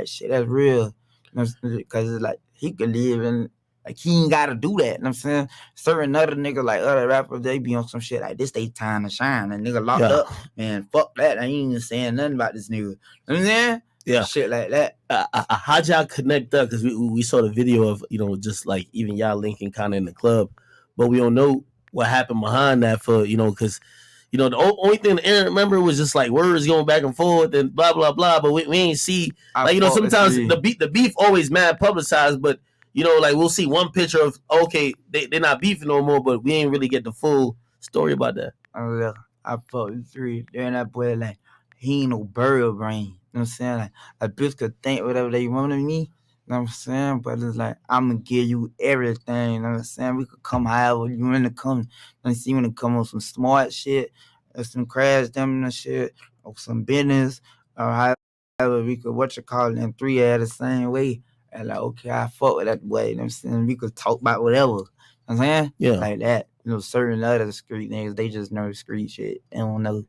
like, shit, that's real. Because it's like, he could live in, like, he ain't got to do that. You know what I'm saying? Certain other niggas, like other rappers, they be on some shit like this, they time to shine. And nigga locked up, man, fuck that. I ain't even saying nothing about this nigga. You know what I'm saying? Yeah. Shit like that. How'd y'all connect up? Because we saw the video of, just like even y'all linking kind of in the club, but we don't know what happened behind that for, because, the only thing Aaron remember was just like words going back and forth and blah, blah, blah. But we ain't see, like, sometimes the beef always mad publicized, but, like we'll see one picture of, okay, they're not beefing no more, but we ain't really get the full story about that. Oh, yeah. I fucked with 3. Then that boy, like, he ain't no bird brain. You know what I'm saying? Like, a bitch could think whatever they want of me. You know what I'm saying? But it's like, I'm going to give you everything. You know what I'm saying? We could come however you want to come. Let's see, you want to come on some smart shit, or some crash them and shit, or some business, or however we could, and 3 at the same way. And like, okay, I fuck with that way. You know what I'm saying? We could talk about whatever. You know what I'm saying? Yeah. Like that. Certain other street niggas, they just know street shit. They don't know.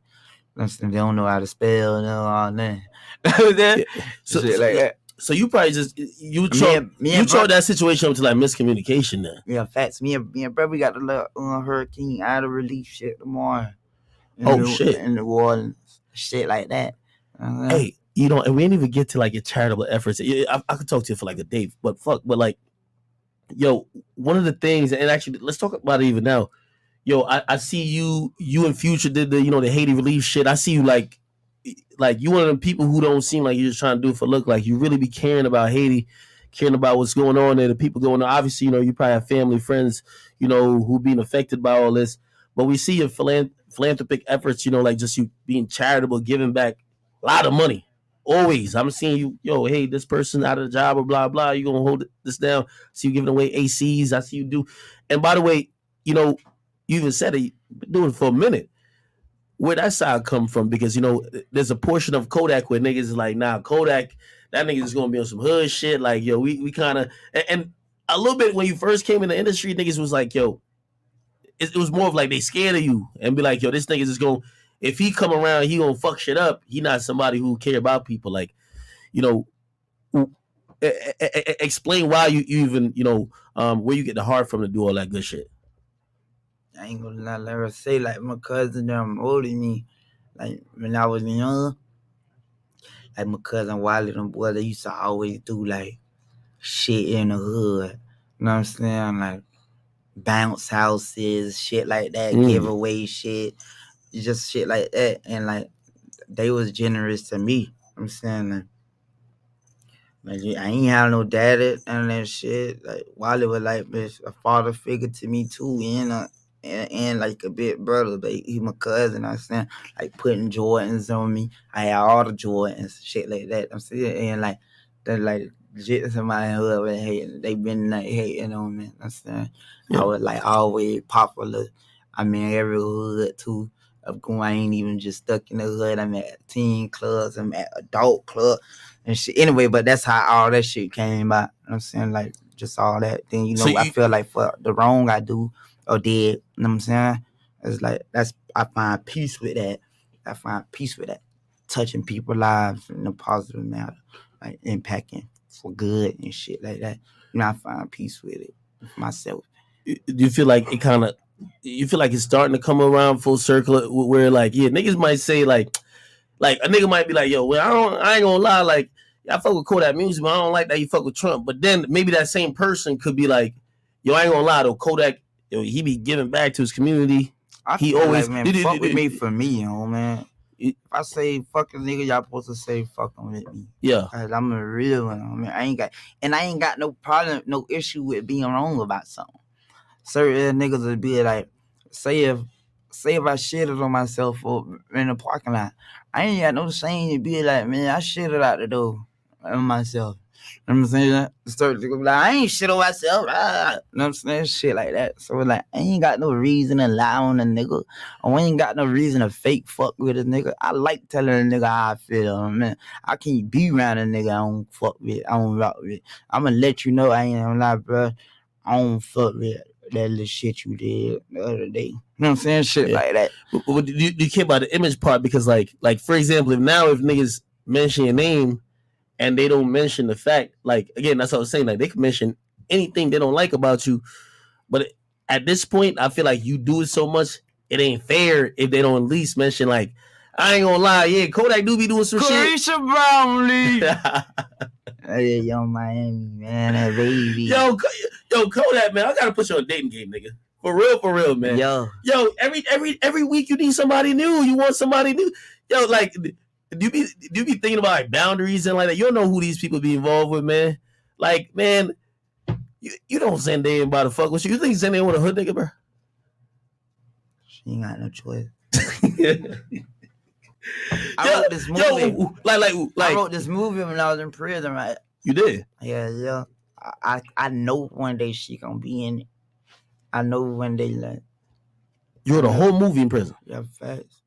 They don't know how to spell, all that. Yeah. Shit like that. So you probably just you chalk that situation up to like miscommunication then. Yeah, facts. Me and bro, we got the little hurricane out of relief shit tomorrow. Shit. In New Orleans, shit like that. Hey, and we didn't even get to like your charitable efforts. I could talk to you for like a day, but like, yo, one of the things, and actually let's talk about it even now. Yo, I see you and Future did the the Haiti relief shit. I see you like you one of them people who don't seem like you're just trying to do it for look. Like you really be caring about Haiti, caring about what's going on there, the people going on. Obviously, you probably have family, friends, who being affected by all this. But we see your philanthropic efforts, like just you being charitable, giving back a lot of money. Always. I'm seeing you, yo, hey, this person out of the job or blah, blah. You going to hold this down. See you giving away ACs. I see you do. And by the way, you even said it, you've been doing it for a minute. Where that side come from? Because, there's a portion of Kodak where niggas is like, nah, Kodak, that nigga is going to be on some hood shit. Like, yo, we kind of, and a little bit when you first came in the industry, niggas was like, yo, it was more of like they scared of you and be like, yo, this nigga is going, if he come around, he going to fuck shit up. He not somebody who care about people. Like, explain why you even, where you get the heart from to do all that good shit. I ain't gonna lie, let her say, like, my cousin them older than me, like, when I was young, like, my cousin Wiley, them boys, they used to always do, like, shit in the hood, you know what I'm saying, like, bounce houses, shit like that, giveaway shit, just shit like that, and, like, they was generous to me, you know what I'm saying, like, I ain't have no daddy and that shit, like, Wiley was, like, a father figure to me, too, and like a big brother, but he my cousin. I'm saying, like putting Jordans on me. I had all the Jordans, shit like that. I'm saying, and like they're like legit somebody who been hating. They been like hating on me. I'm saying, I was like always popular. I mean, every hood too. I ain't even just stuck in the hood. I'm at teen clubs. I'm at adult club and shit. Anyway, but that's how all that shit came about. You know what I'm saying, like just all that. Then I feel like for the wrong I do. Or did, you know what I'm saying? It's like, I find peace with that. I find peace with that. Touching people's lives in a positive manner, like impacting for good and shit like that. I find peace with it myself. Do you feel like it's starting to come around full circle where like, yeah, niggas might say like a nigga might be like, yo, well, I ain't gonna lie, like, I fuck with Kodak music, but I don't like that you fuck with Trump. But then maybe that same person could be like, yo, I ain't gonna lie though, Kodak, yo, he be giving back to his community. He always, like, man, fuck with me for me, man. If I say fucking nigga, y'all supposed to say fucking with me. Yeah. Cause I'm a real one. I mean, I ain't got no problem, no issue with being wrong about something. Certain niggas would be like, say if I shitted on myself in the parking lot, I ain't got no shame to be like, man, I shitted out the door on myself. You know what I'm saying? Start to go like, I ain't shit on myself. You know what I'm saying? Shit like that. So like, I ain't got no reason to lie on a nigga. I ain't got no reason to fake fuck with a nigga. I like telling a nigga how I feel, man. I can't be around a nigga I don't fuck with. I don't rock with. I'm gonna let you know I ain't gonna lie, bro. I don't fuck with that little shit you did the other day. You know what I'm saying? Shit like that. But do you care about the image part? Because like for example, if niggas mention your name, and they don't mention the fact, like, again, that's what I was saying, like, they can mention anything they don't like about you, but at this point, I feel like you do it so much, it ain't fair if they don't at least mention, like, I ain't gonna lie, yeah, Kodak do be doing some Carisha Brownlee. Hey, young Miami, man, that baby. Yo, Kodak, man, I gotta put you on a dating game, nigga. For real, man. Yo, every week you need somebody new. You want somebody new. Yo, like, do you be thinking about like boundaries and like that? You don't know who these people be involved with, man. Like, man, you don't send them by the fuck with you. You think Zendaya want a hood nigga, bro? She ain't got no choice. I wrote this movie. I wrote this movie when I was in prison, right? You did? Yeah. I know one day she gonna be in it. I know one day, like, you wrote a whole movie in prison. Yeah, facts.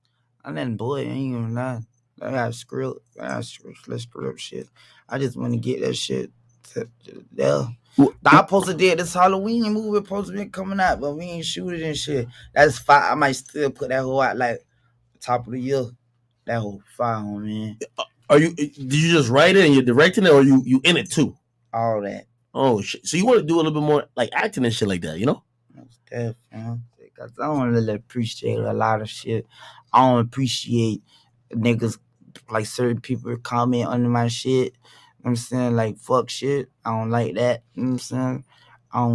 And then, boy, I ain't even lying. I got script shit. I just want to get that shit there. I supposed to did this Halloween movie supposed to be coming out, but we ain't shoot it and shit. That's fine. I might still put that whole out like top of the year. That whole fire on, man. Did you just write it and you're directing it, or you in it too? All that. Oh shit! So you want to do a little bit more like acting and shit like that, you know? Because I don't really appreciate a lot of shit. I don't appreciate niggas, like certain people comment under my shit. You know what I'm saying? Like, fuck shit. I don't like that. You know what I'm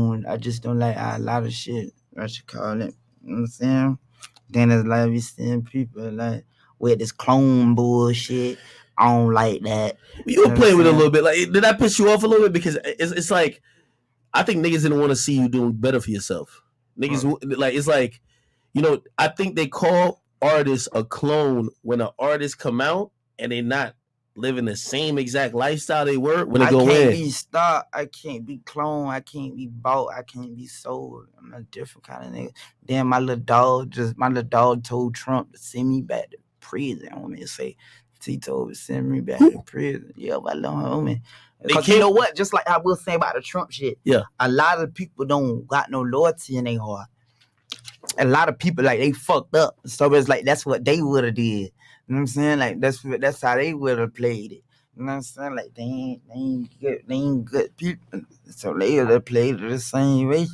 saying? I just don't like a lot of shit. I should call it. You know what I'm saying? Then there's like we seeing people like with this clone bullshit. I don't like that. You were playing with it a little bit. Like, did that piss you off a little bit? Because it's like, I think niggas didn't want to see you doing better for yourself. Niggas, like, it's like, you know, I think they call artists a clone when an artist come out and they not living the same exact lifestyle they were when they go in. I can't be stopped. I can't be cloned. I can't be bought. I can't be sold. I'm a different kind of nigga. Then my little dog told Trump to send me back to prison. I want me to say, he told me to send me back to prison. Yeah, my little homie. Because you know what? Just like I will say about the Trump shit. Yeah. A lot of people don't got no loyalty in their heart. A lot of people, like, they fucked up. So it's like that's what they would have did. You know what I'm saying? Like that's how they would have played it. You know what I'm saying? Like they ain't good people. So they would have played it the same way.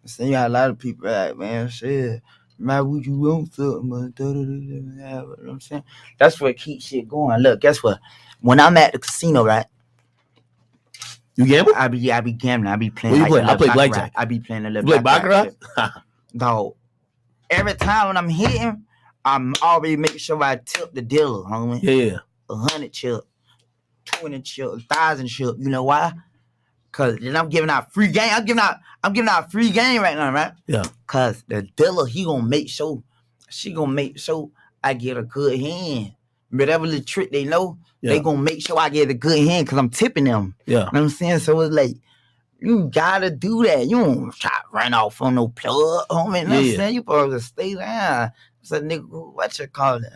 So you got a lot of people like, man, shit. Man, would you want something? You know what I'm saying? That's what keeps shit going. Look, guess what? When I'm at the casino, right? You gamble? I be gambling. I be playing. What you play? I play blackjack. I be playing a little. You play baccarat? Dog. Every time when I'm hitting, I'm already making sure I tip the dealer, homie. Yeah. 100 chip, 20 chip, 1,000 chip. You know why? Cause then I'm giving out free game. I'm giving out free game right now, right? Yeah. Cause the dealer, she gonna make sure I get a good hand. Whatever the trick they know, they gonna make sure I get a good hand because I'm tipping them. Yeah. You know what I'm saying? So it's like, you gotta do that. You don't try to run off on no plug, homie. You know what I'm saying? You supposed to stay down. So nigga, what you call it?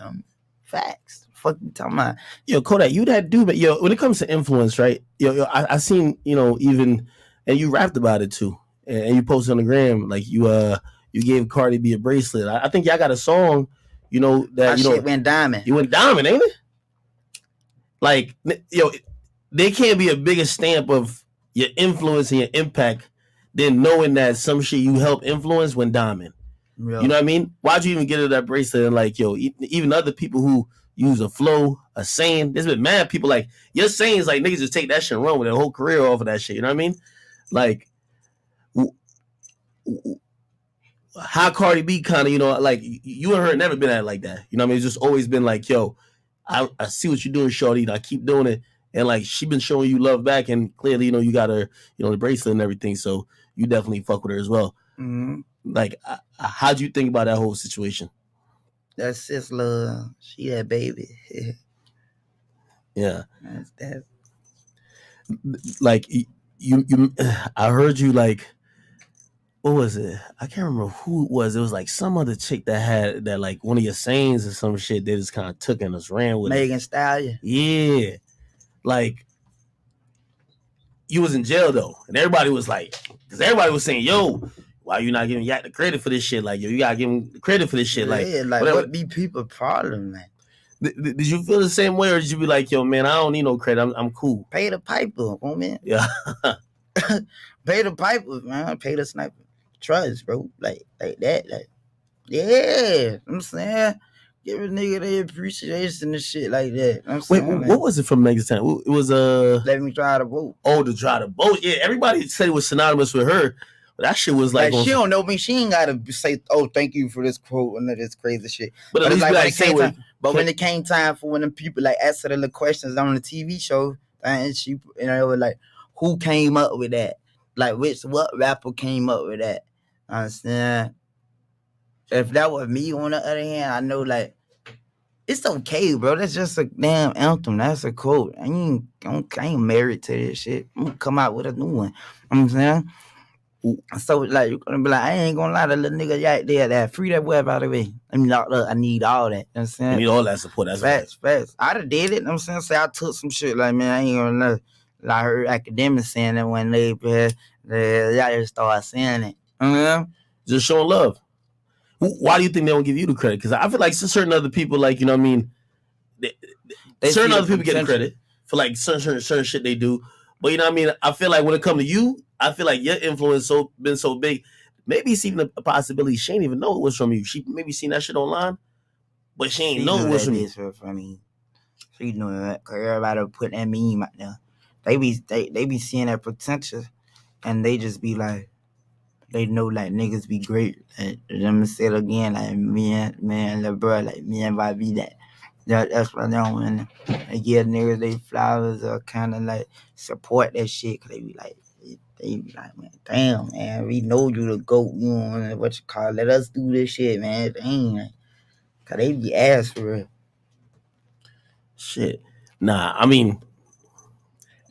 Facts. Fuck you talking about? Yo, Kodak, you that dude, but yo, when it comes to influence, right? Yo, I seen, you know, even, and you rapped about it too, and you posted on the gram, like you gave Cardi B a bracelet. I think y'all got a song, you know, that you know, shit went diamond. You went diamond, ain't it? Like, yo, there can't be a bigger stamp of your influence and your impact than knowing that some shit you help influence went diamond. Yeah. You know what I mean? Why'd you even get her that bracelet? And like, yo, even other people who use a flow, a saying, there's been mad people like, your sayings, like, niggas just take that shit and run with their whole career off of that shit. You know what I mean? Like, how Cardi B kind of, you know, like, you and her never been at it like that. You know what I mean? It's just always been like, yo, I see what you're doing, shorty. I keep doing it. And like, she been showing you love back, and clearly, you know, you got her, you know, the bracelet and everything. So you definitely fuck with her as well. Mm-hmm. Like, how'd you think about that whole situation? That's sis love. She that baby. Yeah. That's that. Like, you I heard you, like, what was it? I can't remember who it was. It was like some other chick that had that, like, one of your sayings or some shit. They just kind of took and just ran with Megan Stallion. Yeah. Like, you was in jail though, and everybody was like, because everybody was saying, yo, why you not giving Yak the credit for this shit? Like, yo, you gotta give him the credit for this shit. Like, yeah, like, what be people problem, man? Did you feel the same way, or did you be like, yo, man, I don't need no credit. I'm cool. Pay the piper, man. Yeah. Pay the piper, man. Pay the sniper. Trust, bro. Like that. Like, yeah. I'm saying, give a nigga the appreciation and shit like that. I'm Wait, saying, what was it from Megan Thee Stallion? It was let me try the boat. Oh, to try the boat. Yeah, everybody said it was synonymous with her. But that shit was like she don't know me. She ain't gotta say, "Oh, thank you for this quote" and this crazy shit. But at least like, when it came time for when the people like answer the questions on the TV show, and she, it was like, who came up with that? Like, what rapper came up with that? Understand? If that was me, on the other hand, I know like it's okay, bro. That's just a damn anthem. That's a quote. I ain't married to this shit. I'm gonna come out with a new one. You know what I'm saying? So like you're gonna be like, I ain't gonna lie, the little nigga right there, that free that web out of the way. I mean, I need all that. You know what I'm saying? I need all that support. That's facts. I'd have did it. You know what I'm saying? Say I took some shit like, man, I ain't gonna lie. Like, I heard Akademiks saying that one day, y'all just start saying it. Just showing love. Why do you think they don't give you the credit? Because I feel like certain other people, like, you know what I mean, certain other people get the credit for like certain shit they do. But you know what I mean? I feel like when it comes to you, I feel like your influence been so big. Maybe it's even a possibility she ain't even know it was from you. She maybe seen that shit online, but she ain't know it was from you. She knew that because everybody put that meme out there. They be seeing that potential, and they just be like, they know like niggas be great. Like, let me say it again, like man, little bro, like me and Bobby that. That's what they want. They give niggas they flowers or kind of like support that shit. Cause they be like, man, damn, man, we know you the GOAT. You know what you call it? Let us do this shit, man. Damn, like, cause they be ass for real. Shit, nah. I mean,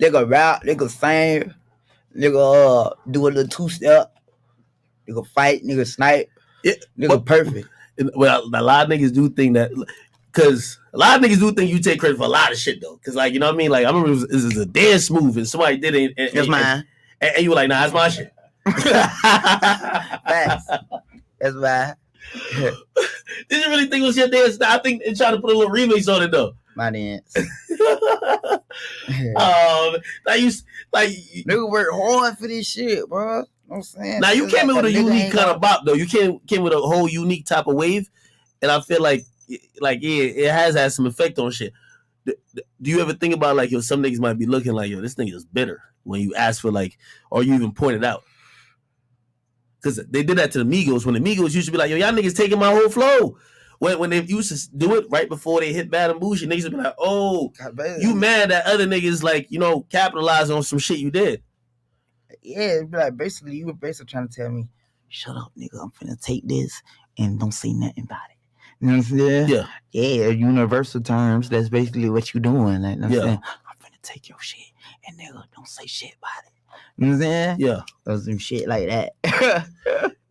nigga rap, nigga sing, nigga do a little 2-step, nigga fight, nigga snipe, nigga perfect. Well, a lot of niggas do think that. Because a lot of niggas do think you take credit for a lot of shit, though. Because, like, you know what I mean? Like, I remember this is a dance move and somebody did it. It's mine. And you were like, nah, that's my shit. Facts. That's mine. Did you really think it was your dance? I think they tried to put a little remix on it, though. My dance. Nigga work hard for this shit, bro. You know what I'm saying? Now, you came in with a unique kind of bop, though. You came with a whole unique type of wave. And I feel like it has had some effect on shit. Do you ever think about like, yo, some niggas might be looking like, yo, this nigga is bitter when you ask for like, or you even point it out? Because they did that to the Migos when the Migos used to be like, yo, y'all niggas taking my whole flow. When they used to do it right before they hit Bad and Bougie, niggas would be like, oh, you mad that other niggas like, you know, capitalize on some shit you did. Yeah, it'd be like basically you were basically trying to tell me, shut up, nigga, I'm finna take this and don't say nothing about it. You know what I'm saying? Yeah. Yeah, universal terms, that's basically what you doing. Like, you know what I'm saying? I'm finna take your shit and nigga, don't say shit about it. You know what I'm saying? Yeah. Or some shit like that.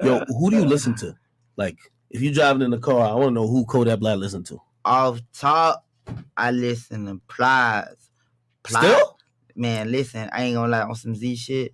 Yo, who do you listen to? Like, if you driving in the car, I want to know who Kodak Black listen to. Off top, I listen to Plies. Still? Man, listen, I ain't gonna lie, on some Z shit.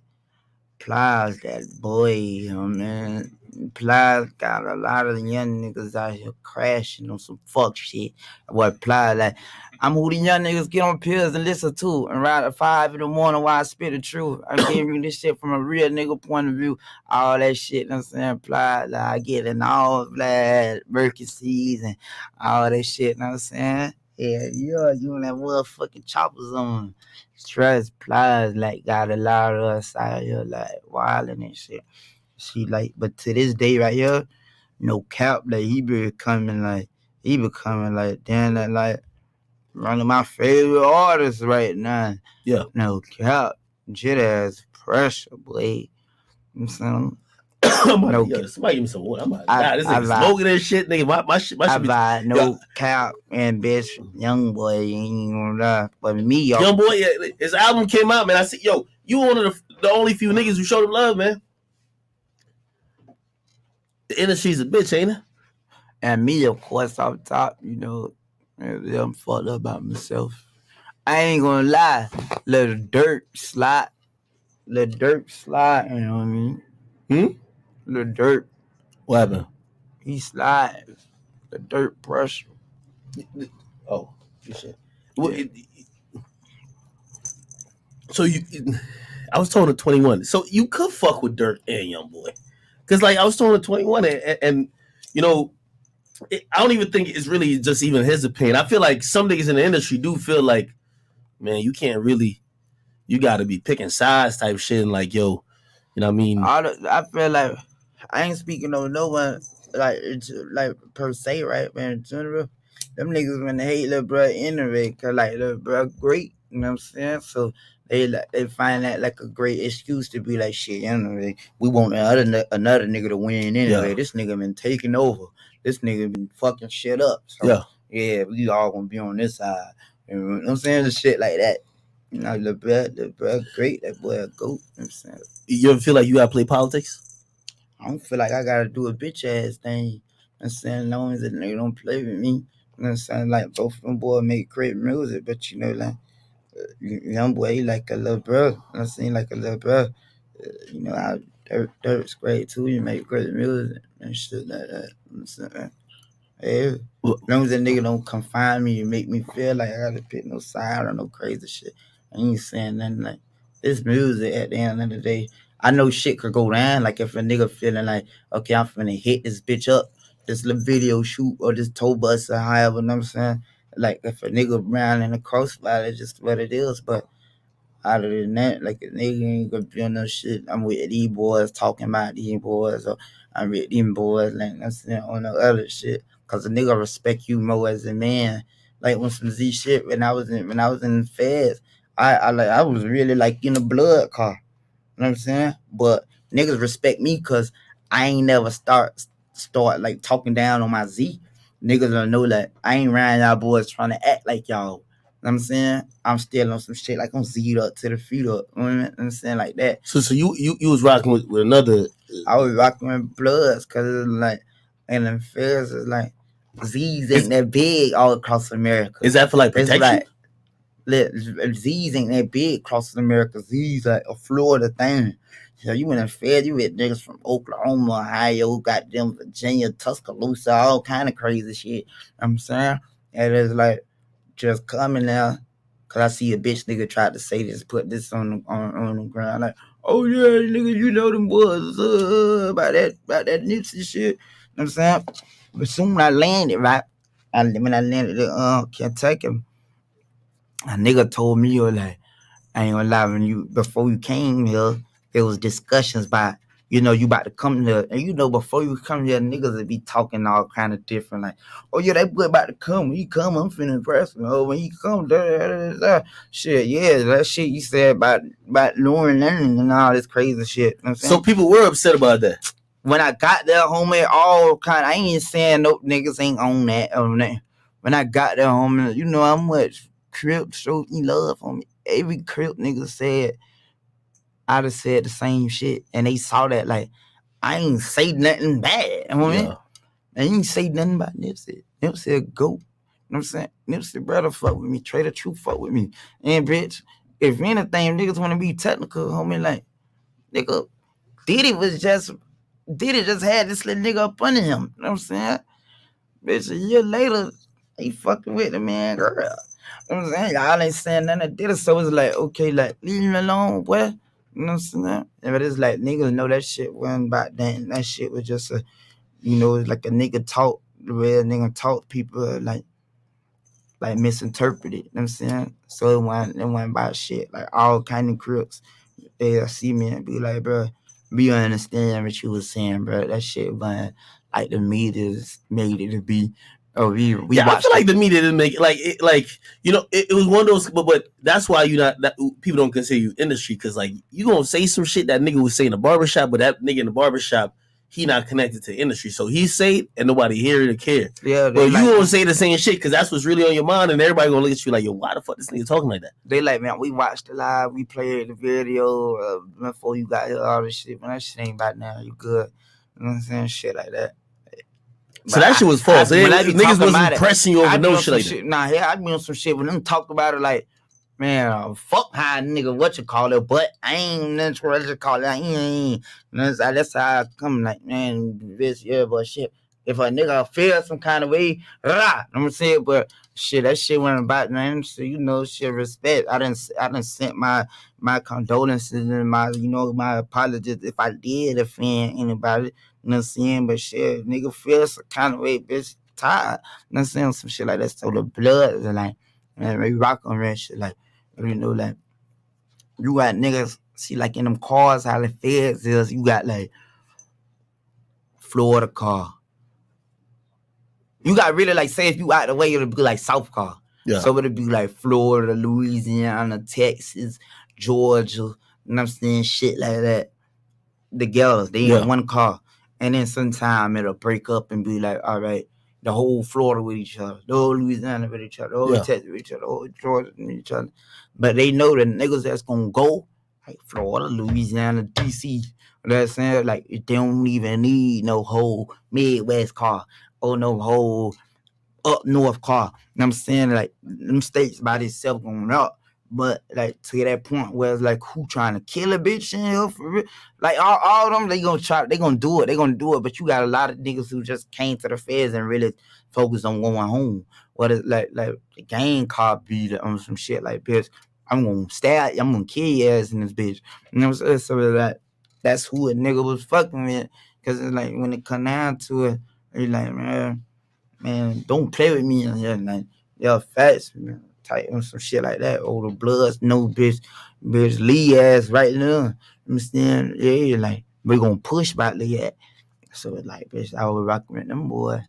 Plies, that boy, you know, man. Plies got a lot of young niggas out here crashing on some fuck shit. What Plies, like, I'm who the young niggas get on pills and listen to and ride at 5 in the morning while I spit the truth. I'm giving you this shit from a real nigga point of view. All that shit, you know what I'm saying? Plies, like, I get in all that Mercury and all that shit, you know what I'm saying? Yeah, you and that motherfucking choppers on. Stress Plies, like, got a lot of us out here, like, wilding and shit. She, like, but to this day right here, no cap, like, he becoming, like, damn, that, like, one of my favorite artists right now. Yeah. No cap. Shit ass pressure, boy. I'm saying? Somebody give me some water. I'm like, this nigga smoking that shit, nigga. My shit be no cap and bitch, young boy, you ain't gonna lie. But me, young boy, his album came out, man. I said, yo, you one of the only few niggas who showed him love, man. The industry's a bitch, ain't it? And me, of course, off top, you know, I'm fucked up about myself. I ain't gonna lie, little dirt slide, you know what I mean? Little dirt. What happened? He slides. The dirt pressure. Oh, you shit. Yeah. So I was told at 21. So you could fuck with Dirt and Young Boy, because like I was told at 21, and you know, I don't even think it's really just even his opinion. I feel like some niggas in the industry do feel like, man, you can't really, you got to be picking sides type shit, and like, yo, you know what I mean? I feel like I ain't speaking on no one like it's like per se, right, man. In general, them niggas when they hate little bro anyway, cause like little bro great, you know what I'm saying? So they find that like a great excuse to be like shit. Anyway, we want another nigga to win anyway. Yeah. This nigga been taking over. This nigga been fucking shit up. So yeah, we all gonna be on this side. You know what I'm saying? The shit like that. You know, the bro great. That boy a goat. You know what I'm saying? You ever feel like you got to play politics? I don't feel like I gotta do a bitch ass thing. You know what I'm saying? As long as the nigga don't play with me. You know what I'm saying? Like both of them boys make great music, but you know, like young boy, he like a little bro. You know what I'm saying? Like a little bro. You know, Dirt's great too. You make great music and shit like that. You know what I'm saying? Yeah. Well, As long as that nigga don't confine me and make me feel like I gotta pick no side or no crazy shit. I ain't saying nothing like this music at the end of the day. I know shit could go down. Like if a nigga feeling like, okay, I'm finna hit this bitch up, this little video shoot or this tow bus or however, you know what I'm saying? Like if a nigga round in the crossfire, it's just what it is. But other than that, like a nigga ain't gonna be on no shit. I'm with these boys talking about these boys, or I'm with them boys, like that's on the other shit. Cause a nigga respect you more as a man. Like when some Z shit when I was in the feds, I was really like in the blood car. You know what I'm saying? But niggas respect me cause I ain't never start like talking down on my Z. Niggas don't know that I ain't around y'all boys trying to act like y'all. You know what I'm saying? I'm still on some shit like I'm Z'd up to the feet up. You know what I'm saying? Like that. So you was rocking with another. I was rocking with Bloods because it's like, and the feds is like, Z's ain't that big all across America. Is that for like It's protection? like, Z's ain't that big across America. Z's like a Florida thing. So you in the Fed, you with niggas from Oklahoma, Ohio, goddamn Virginia, Tuscaloosa, all kind of crazy shit. You know what I'm saying? And it's like, just coming now, cause I see a bitch nigga tried to say this, put this on the ground, like, oh yeah, nigga, you know them boys about that Nipsey shit. You know what I'm saying? But soon I landed, right? When I landed at Kentucky, a nigga told me, like, I ain't gonna lie, before you came here, there was discussions about, you about to come here, and before you come here, niggas would be talking all kind of different, like, oh yeah, that boy about to come. When he come, I'm finna impress him. Oh, when he come, shit, yeah, that shit you said about Lauren Lennon and all this crazy shit. You know what I'm saying? So people were upset about that. When I got there, homie, all kind. I ain't saying no niggas ain't on that. When I got there, homie, you know how much Crip showed me love, homie. Every Crip nigga said I'd have said the same shit, and they saw that. Like I ain't say nothing bad, homie. Yeah. I ain't say nothing about Nipsey. Nipsey a goat. You know what I'm saying? Nipsey brother fuck with me. Trader True fuck with me. And bitch, if anything, niggas want to be technical, homie. Like nigga, Diddy just had this little nigga up under him. You know what I'm saying? Bitch, a year later, he fucking with the man girl. You know what I'm saying? Y'all ain't saying nothing that did it, so it's like, okay, like, leave him alone, boy. You know what I'm saying? But it's like, niggas know that shit wasn't about that. That shit was just it's like a nigga talk, the way a nigga talk, people like misinterpreted. You know what I'm saying? So it wasn't about shit. Like, all kind of crooks, they'll see me and be like, bro, we understand what you was saying, bro. That shit wasn't like the media's made it to be. Oh, we I feel like the media didn't make it it was one of those, but that's why people don't consider you industry, because like you gonna say some shit that nigga was saying in the barbershop, but that nigga in the barbershop, he not connected to industry, so he say it and nobody hear it or care. Yeah, but you gonna say the same shit because that's what's really on your mind, and everybody gonna look at you like, yo, why the fuck this nigga talking like that? They like, man, we watched the live, we played the video before you got here, all this shit. Man, that shit ain't about now. You good? You know what I'm saying? Shit like that. So that shit was false. Niggas wasn't pressing you over no shit like that. Nah, yeah, I be on some shit when them talk about it like, man, fuck how nigga what you call it, but I ain't that's what you call it. I ain't. That's how I come like, man, this but shit. if a nigga feel some kind of way, I'm saying, but shit, that shit went about, man. So shit, respect. I done sent my condolences and my apologies if I did offend anybody. You know what I'm saying? But shit, nigga feel some kind of way, bitch. Tired. You know what I'm saying? Some shit like that. So the blood is like, man, we rock on that shit. Like, like, you got niggas, see, like in them cars, how the feds is, you got like Florida car. You got really like, say if you out the way, it'll be like South car. Yeah. So it'll be like Florida, Louisiana, Texas, Georgia, you know what I'm saying? Shit like that. Together, they in one car. And then sometime it'll break up and be like, all right, the whole Florida with each other, the whole Louisiana with each other, the whole Texas with each other, the whole Georgia with each other. But they know the niggas that's gonna go, like Florida, Louisiana, DC. You know what I'm saying? Like, they don't even need no whole Midwest car or no whole up north car. You know what I'm saying? Like, them states by themselves going up. But like to that point where it's like, who trying to kill a bitch in here for real? Like all of them, they gonna do it. But you got a lot of niggas who just came to the feds and really focused on going home. What is like the gang car beat on some shit like, bitch, I'm gonna kill your ass in this bitch. You know what I'm saying? So like, that's who a nigga was fucking with. Cause it's like, when it come down to it, it's like, man, don't play with me in here, like, y'all fast, man, tight on some shit like that. Oh, the bloods, no bitch Lee ass right now. Understand? Yeah, like, we gonna push back Lee ass. So it's like, bitch, I was rocking with them boys,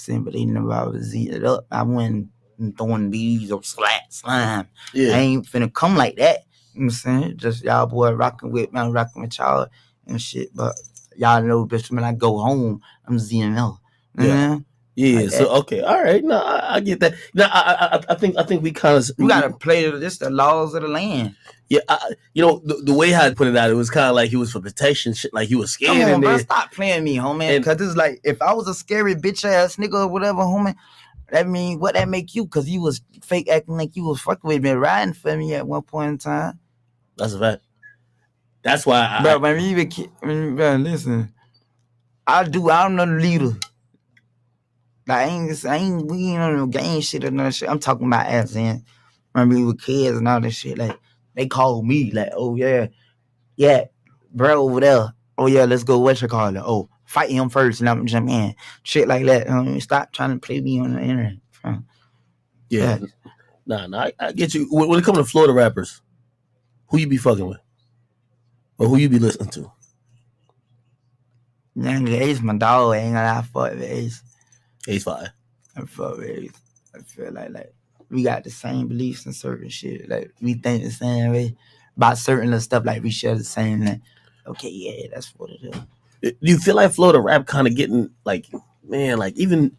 but they never I was eating it up. I went and throwing bees or slime. Yeah. I ain't finna come like that. You know what I'm saying? Just y'all boy rocking with me, I'm rocking with y'all and shit. But y'all know, bitch, when I go home, I'm ZNL. Yeah. Yeah, like so okay, all right. No, I get that. No, I think we kind of you gotta play just the laws of the land. Yeah, the way I put it out, it was kind of like he was for protection, shit. Like he was scared. Come on, bro, there. Stop playing me, homie. Because it's like, if I was a scary bitch ass nigga or whatever, homie, that mean what that make you? Because you was fake acting like you was fucking with me, riding for me at one point in time. That's a fact. That's why bro, bro, listen, I'm no leader. Like, we ain't on no gang shit or no shit. I'm talking about as in, when we were kids and all this shit. Like, they called me, like, oh yeah, bro over there. Oh yeah, let's go. What you call it? Oh, fight him first, and I'm jump in. Shit like that. Stop trying to play me on the internet. Yeah, nah, I get you. When it comes to Florida rappers, who you be fucking with, or who you be listening to? Man, Ace my dog. I ain't gonna lie, fuck with Ace. Ace fire. I fuck with Ace. I feel like we got the same beliefs and certain shit. Like, we think the same way about certain stuff. Like, we share the same. Like, okay, yeah, that's what it is. Do you feel like Florida rap kind of getting like, man, like, even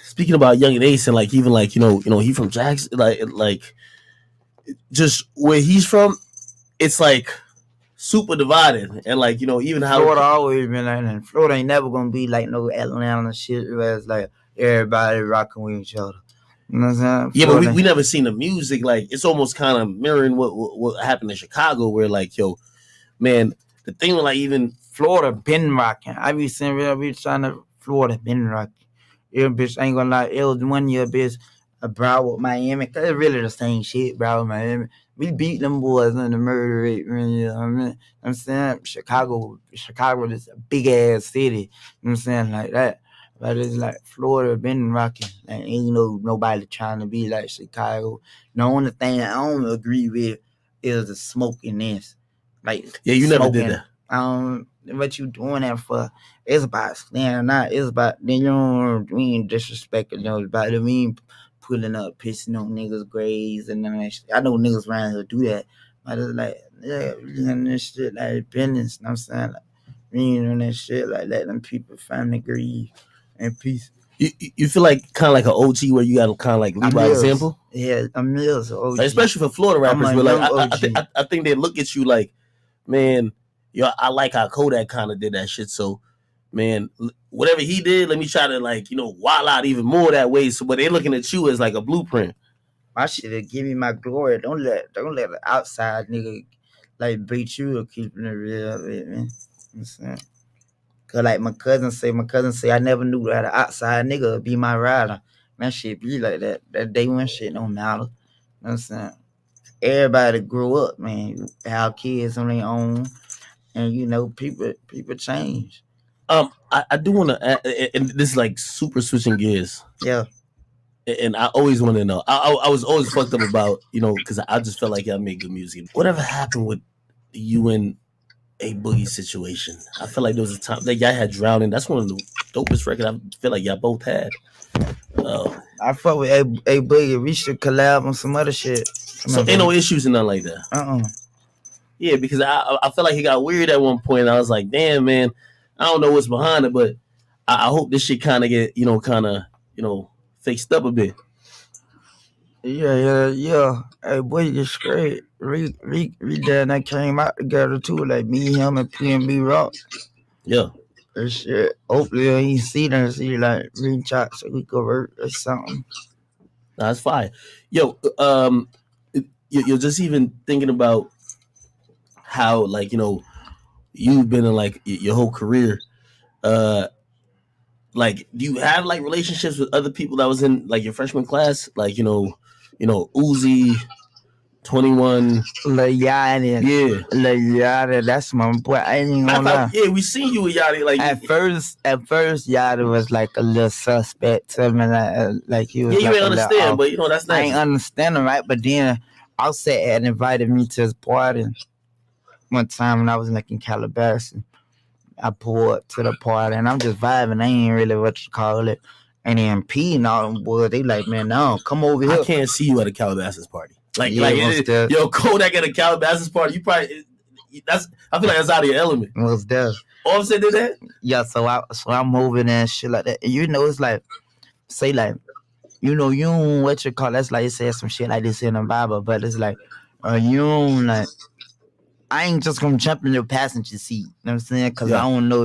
speaking about Young and Ace, and like, even like, he from Jackson, like just where he's from, it's like super divided, and like, even how Florida always been like that. Florida ain't never gonna be like no Atlanta shit where it's like everybody rocking with each other. You know what I'm saying? Yeah, but we never seen the music. Like, it's almost kind of mirroring what happened in Chicago, where like, yo, man, the thing with like, even Florida been rocking. I be saying, we trying to Florida been rocking. Yeah, bitch, ain't gonna lie. It was 1 year, bitch, Broward, Miami. Cause it's really the same shit, Broward, Miami. We beat them boys in the murder rate. You know what I mean? I'm saying Chicago is a big ass city. You know what I'm saying? Like that. But it's like Florida been rocking. Like, ain't nobody trying to be like Chicago. The only thing I don't agree with is the smokiness. Like, yeah, you smoking. never did that. What you doing that for? It's about standing out. It's about, then we ain't disrespecting nobody. We ain't pulling up, pissing on niggas' graves and none of that shit. I know niggas around here do that. But it's like, yeah, we doing this shit like business. You know what I'm saying? Like, we ain't doing that shit like let them people find the grief and peace. You feel like kind of like an OG where you got to kind of like lead by example? Yeah, I'm OG. Like, especially for Florida rappers, where like I think they look at you like, man, I like how Kodak kind of did that shit. So, man, whatever he did, let me try to like, wild out even more that way. So, but they looking at you as like a blueprint. My shit, give me my glory. Don't let the outside nigga like beat you or keeping it real with me. You know what I'm saying? Cause like my cousin say, I never knew that an outside nigga would be my rider. That shit be like that. That day one shit don't matter. You know what I'm saying? Everybody grew up, man. Have kids on their own, and you know, people change. I do want to, and this is like super switching gears. Yeah. And I always want to know. I was always fucked up about, because I just felt like y'all made good music. Whatever happened with you and A Boogie situation? I feel like there was a time that y'all had Drowning. That's one of the dopest records I feel like y'all both had. I fuck with A Boogie. We should collab on some other shit. So ain't no issues and nothing like that. Yeah, because I feel like he got weird at one point. And I was like, damn, man, I don't know what's behind it, but I hope this shit kind of get fixed up a bit. Yeah. Hey, boy, it's great. We done that came out together too, like me, him, and P&B Rock. Yeah. That shit. Hopefully he see like reach out so we could work or something. That's fine. Yo, you're just even thinking about how, like, you've been in like your whole career. Like, do you have like relationships with other people that was in like your freshman class? Like, Uzi, 21. Lil Yachty. Yeah. Lil Yachty, that's my boy. I ain't even gonna lie. Yeah, we seen you with Yachty. Like at first, Yachty was like a little suspect to me. Like he was. Yeah, you like ain't understand, but that's nice. I ain't understanding, right? But then Offset had invited me to his party one time when I was like in Calabasas. I pulled up to the party and I'm just vibing. I ain't really what you call it. And then P and all them boys, they like, man, no, come over here. I can't see you at a Calabasas party. Yo, Kodak at a Calabasas party. You probably I feel like that's out of your element. Was there? Offset did that? Yeah, so I'm moving and shit like that. And it's like, say like, you don't what you call. That's like you said some shit like this in the Bible, but it's like, you don't like. I ain't just gonna jump in your passenger seat. You know what I'm saying? Because I don't know,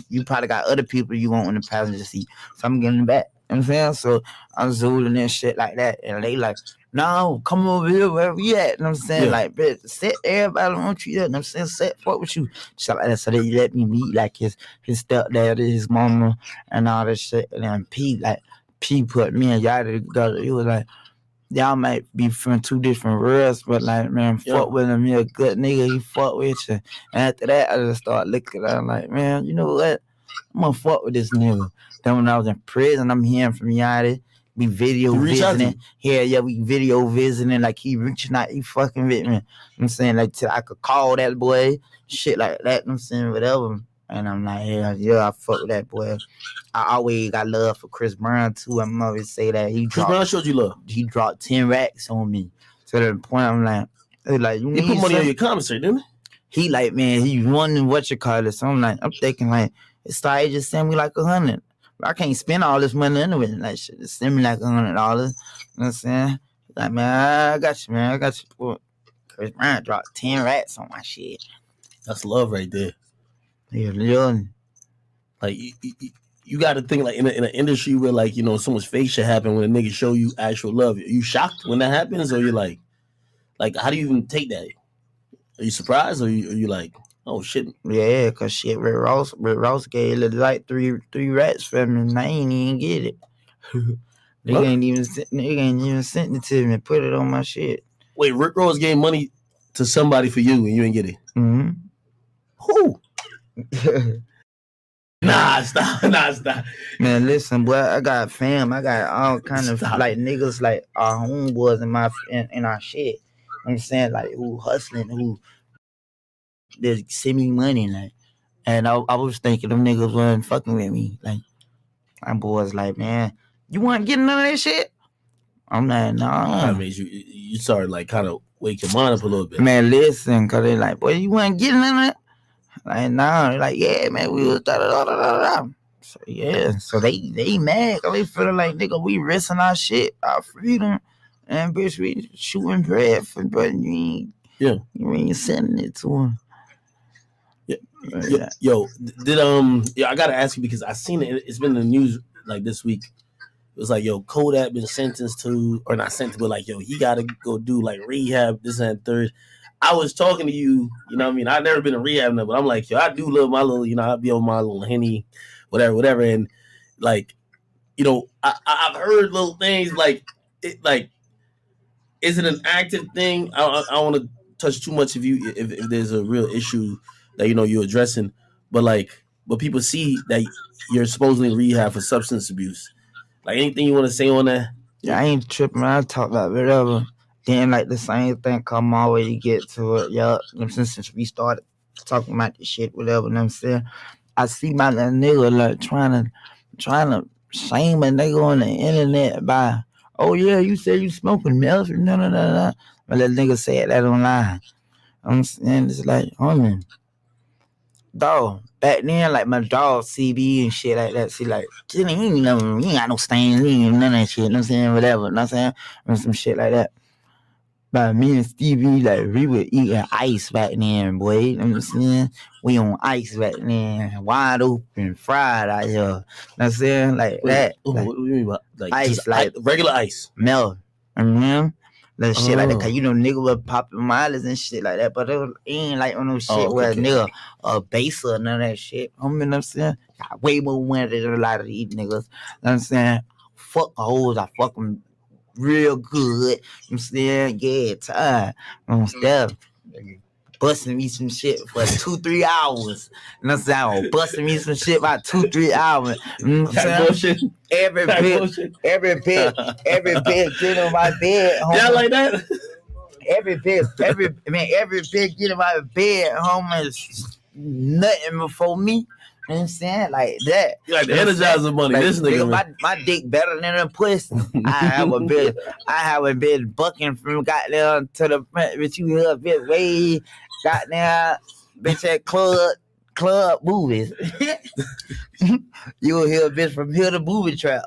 you probably got other people you want in the passenger seat. So I'm getting back. You know what I'm saying? So I'm zooming and shit like that. And they like, no, come over here wherever you at. You know what I'm saying? Yeah. Like, bitch, set everybody want you. You know what I'm saying? Set fuck with you. Shit like that. So they let me meet like his stepdad, his mama, and all that shit. And then P put me and Yachty together. He was like, y'all might be from two different worlds, but like, man, fuck with him. He a good nigga. He fuck with you. And after that, I just started looking at him like, man, you know what? I'm gonna fuck with this nigga. Then when I was in prison, I'm hearing from Yachty. We video visiting. Yeah, we video visiting. Like, he reaching out, he fucking with me. You know what I'm saying? Like, till I could call that boy, shit like that. You know what I'm saying? Whatever. And I'm like, yeah, I fuck with that boy. I always got love for Chris Brown too. I'm always say that Chris Brown showed you love. He dropped 10 racks on me. So to the point I'm like, you he put money on your commissary, didn't he? He like, man, he wondering what you call it. So I'm thinking like, it's like just send me like 100. I can't spend all this money anyway. Like, shit, just send me like $100. You know what I'm saying? Like, man, I got you, man. I got you. Chris Brown dropped 10 racks on my shit. That's love right there. Yeah. Like, you got to think, like, in an industry where, like, so much fake shit happen when a nigga show you actual love. Are you shocked when that happens, or you're like, how do you even take that? Are you surprised, or are you like, oh shit? Yeah, cause shit, Rick Ross gave like three rats for me, and I ain't even get it. They ain't even sent it to me. Put it on my shit. Wait, Rick Ross gave money to somebody for you, and you ain't get it? Mm-hmm. Who? Nah, stop. Man, listen, boy, I got fam. I got all kind of like niggas like our homeboys in our shit. I'm saying, like, who hustling, who they send me money, like, and I was thinking them niggas wasn't fucking with me. Like, my boys like, man, you want to get none of that shit? I'm like, nah. I mean, you started like kind of wake your mind up a little bit. Man, listen, cause they like, boy, you want to get none of that? Like, nah. They're like, yeah, man, we was da. So yeah, so they mad cause they feeling like, nigga, we risking our shit, our freedom, and bitch, we shooting bread for, but you ain't sending it to them. Yo, did I gotta ask you because I seen it. It's been in the news like this week. it was like, yo, Kodak been sentenced to, or not sentenced, but like, yo, he got to go do like rehab, this and third. I was talking to you, you know what I mean? I've never been in rehab, but I'm like, yo, I do love my little, you know, I'll be on my little Henny, whatever. And like, you know, I've heard little things like, like, is it an active thing? I don't want to touch too much if there's a real issue that, you know, you're addressing, but like, but people see that you're supposedly in rehab for substance abuse. Like, anything you want to say on that? Yeah, I ain't tripping. I talk about whatever. Then like the same thing come my way to get to it. Yeah, since we started talking about this shit, whatever. You know what I'm saying? I see my little nigga like trying to shame a nigga on the internet by, oh yeah, you said you smoking meth, no. But that nigga said that online. I'm saying it's like, homie, dog. Back then, like my dog CB and shit like that. See, like, he ain't got no stains, he ain't none of that shit. You know what I'm saying? Whatever. You know what I'm saying? Or some shit like that. But me and Stevie, like, we were eating ice back then, boy. You know what I'm saying? We on ice back then, wide open, fried out here. You know what I'm saying? Like that. Like, What do you mean by like ice, just like regular ice? milk. Mm-hmm. Like shit like that. Cause you know nigga was popping mileage and shit like that. But it ain't like on no shit where a nigga a base or none of that shit. You know what I'm saying? Got way more money than a lot of these niggas. You know what I'm saying? Fuck hoes, I fuck them real good. You know what I'm saying? Yeah, time. Steph busting me some shit for 2-3 hours. You know what I'm saying? Busting me some shit about 2-3 hours. You know what I'm saying? Every bitch get in my bed, homie. Yeah, like that. Every bitch get in my bed, homie, is nothing before me. You know what I'm saying? Like that. You like the Energizer money. Like, this nigga, my dick better than a pussy. I have a bitch bucking from goddamn to the front, bitch. You hear a bitch way goddamn bitch at club movies. You'll hear a bitch from here to booby trap.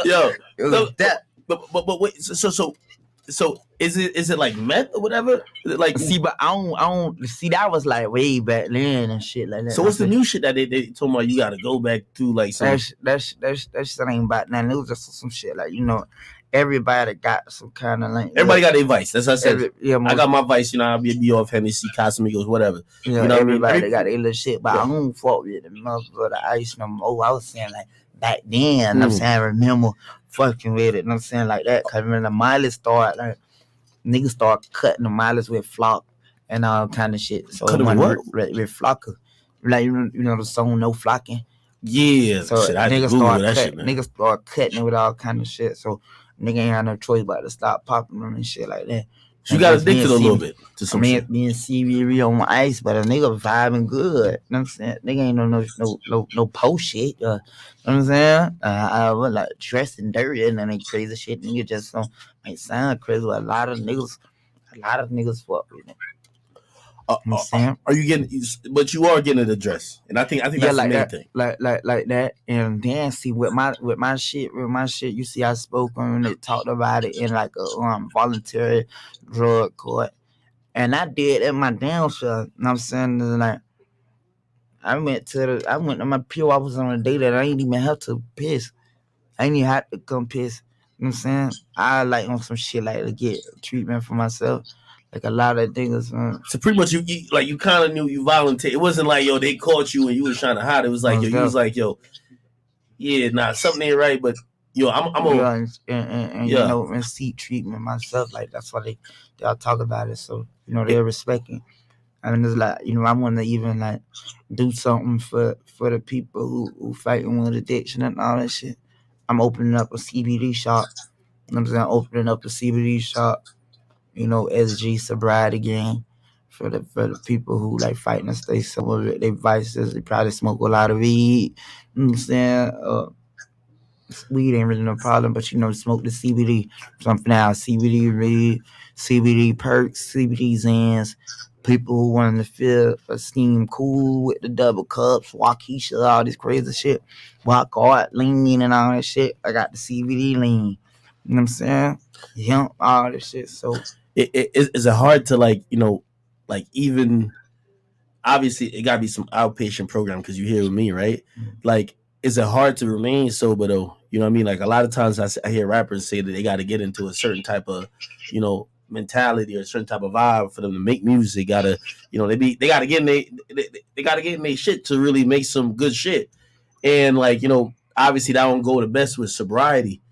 Yo, that. But wait, so is it like meth or whatever? Like, see, but I don't see, that was like way back then and shit like that. So what's the new shit that they told me you gotta go back to, like some that shit ain't about nothing. It was just some shit like, you know, everybody got some kind of like, everybody got their vice. That's what I said. I got my vice, you know, I'll be off Hennessy, Casamigos, whatever. Yeah, you know, everybody got their little shit, but I don't fuck with the motherfucker, the ice no more. I was saying like back then, you know what I'm saying, I remember fucking with it, you know what I'm saying, like that. Cause when the mileage started, like niggas start cutting the mileage with flock and all kind of shit. So cut it with flocker. Like you know the song No Flocking. Yeah. So shit, niggas start cutting it with all kind of shit. So nigga ain't had no choice but to stop popping them and shit like that. So you got addicted a little bit to some shit. Me and CBR on ice, but a nigga vibing good. You know what I'm saying? Nigga ain't no post shit. You know what I'm saying? I was like dressing dirty and then crazy shit. Nigga just don't might sound crazy, but a lot of niggas fuck with it. Are you getting? But you are getting it addressed, and I think that's the main thing. Like that, and then see with my shit. You see, I spoke on it, talked about it in like a voluntary drug court, and I did at my damn self. You know what I'm saying? Like I went to my PO office on a day that I ain't even have to piss. I ain't even have to come piss. You know what I'm saying? I like on some shit like to get treatment for myself. Like a lot of things. So pretty much you kind of knew you volunteered. It wasn't like, yo, they caught you and you was trying to hide. It was like, yo, you was like, yo, yeah, nah, something ain't right, but yo, I'm and you know, and seek treatment myself. Like that's why they all talk about it. So you know they're respecting. I mean, it's like, you know, I want to even like do something for the people who fighting with addiction and all that shit. I'm opening up a CBD shop. You know what I'm saying? Opening up a CBD shop. You know, SG sobriety game for the people who like fighting to stay sober with their vices. They probably smoke a lot of weed. You know what I'm saying? Weed ain't really no problem, but you know, smoke the CBD. Something now, CBD weed, CBD perks, CBD Zans. People who want to feel esteem cool with the double cups, Waukesha, all this crazy shit. Walk hard, lean and all that shit. I got the CBD lean. You know what I'm saying? Yeah, all this shit. So is it hard to like, you know, like even obviously it gotta be some outpatient program because you're here with me, right? Like, is it hard to remain sober though You know what I mean? Like a lot of times I hear rappers say that they got to get into a certain type of, mentality or a certain type of vibe for them to make music. They gotta, they gotta get in they gotta get in their shit to really make some good shit. And like, obviously that don't go the best with sobriety.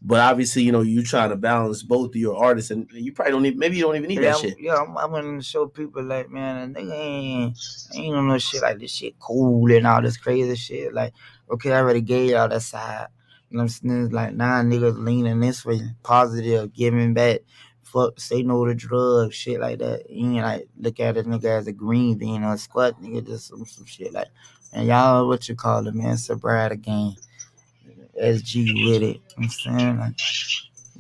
But obviously, you trying to balance both of your artists, and you probably don't need. Maybe you don't even need that Yeah, shit. yeah, I'm gonna show people like, man, a nigga ain't on no shit like this shit cool and all this crazy shit. Like, okay, I already gave y'all that side. You know what I'm saying? Like, now niggas leaning this way, positive, giving back, fuck, say no to drugs, shit like that. You ain't like look at a nigga as a green bean or a squat nigga, just some shit like, and y'all, what you call it, man? Sobriety game, SG with it. You know what I'm saying?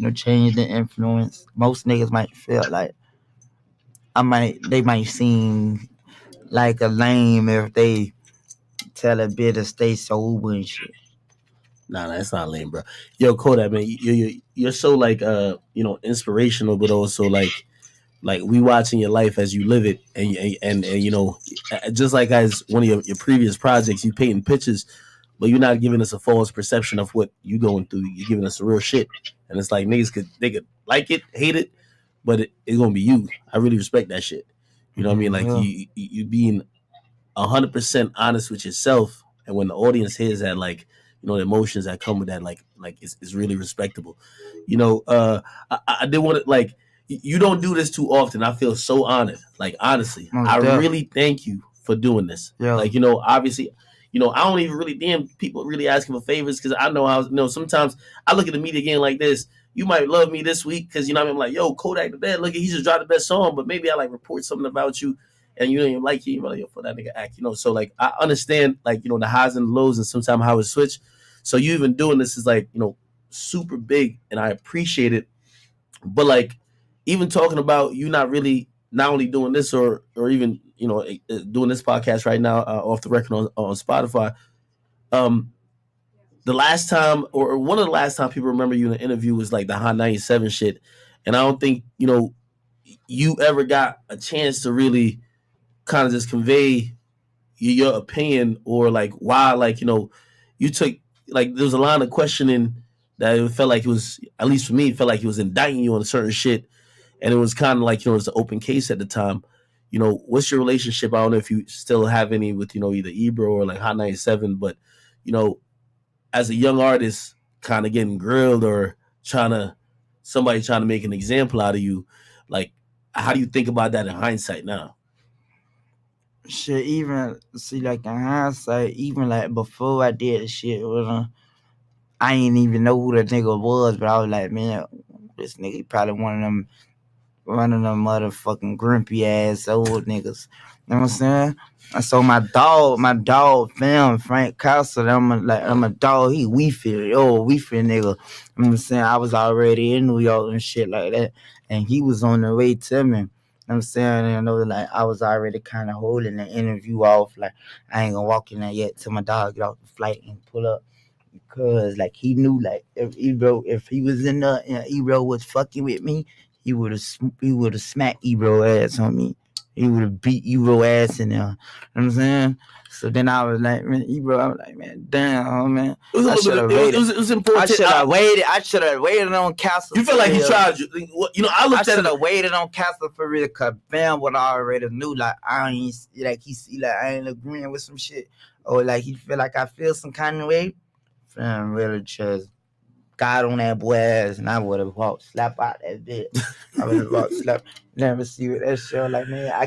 Like, change the influence. Most niggas might feel like they might seem like a lame if they tell a bit to stay sober and shit. Nah, that's not lame, bro. Yo, Kodak, man, you're so like inspirational, but also like we watching your life as you live it, and just like as one of your previous projects, you painting pictures, but you're not giving us a false perception of what you going through. You're giving us the real shit, and it's like niggas could like it, hate it, but it's gonna be you. I really respect that shit. You know what I mean? Like Yeah, you being 100% honest with yourself, and when the audience hears that, like the emotions that come with that, like it's really respectable. I did want to like you don't do this too often. I feel so honored. Like honestly, I most deaf. really thank you for doing this. Yeah, Like obviously, I don't even really damn people really asking for favors because I know how sometimes I look at the media again like this. You might love me this week because I'm like, yo, Kodak the best. Look, he just dropped the best song, but maybe I like report something about you and you don't even like it, you're like, yo, for that nigga act, So like I understand like, the highs and lows and sometimes how it switch. So you even doing this is like, super big and I appreciate it. But like even talking about you not really not only doing this or even, doing this podcast right now off the record on Spotify. Um the last time or one of the last time people remember you in an interview was like the Hot 97 shit. And I don't think, you ever got a chance to really kind of just convey your opinion or like why like you took like there was a line of questioning that it felt like it was at least for me it felt like he was indicting you on certain shit and it was kind of like it was an open case at the time. What's your relationship? I don't know if you still have any with either Ebro or like Hot 97, but you know as a young artist kind of getting grilled or somebody trying to make an example out of you, like how do you think about that in hindsight now? shit. Even see, like in hindsight, even like before I did the shit with him, I ain't even know who the nigga was, but I was like, man, this nigga probably one of them motherfucking grumpy ass old niggas. You know what I'm saying? And so my dog, fam, Frank Castle, I'm a dog. He weefy, weefy nigga. You know what I'm saying? I was already in New York and shit like that, and he was on the way to me. You know what I'm saying? And I know, like, I was already kind of holding the interview off. Like, I ain't gonna walk in there yet till my dog get off the flight and pull up. Cause like he knew, like, if he was in the Ebro was fucking with me, he would have smacked Ebro ass on me. He would have beat Ebro ass in there. You know what I'm saying? So then I was like, man, Ebro, I was like, man, damn, man. It was a I little should bit. have It waited. was, it was I important. should have waited. I should have waited on Castle. You feel like he tried you. I I looked at should it. have waited on Castle for real, cause fam would already knew, like, I ain't like he see, like, I ain't agreeing with some shit, or like he feel like I feel some kind of way. Fam really just got on that boy ass, and I would have walked slap out that bitch. I would have walked slap. Never see what that show, like, man. I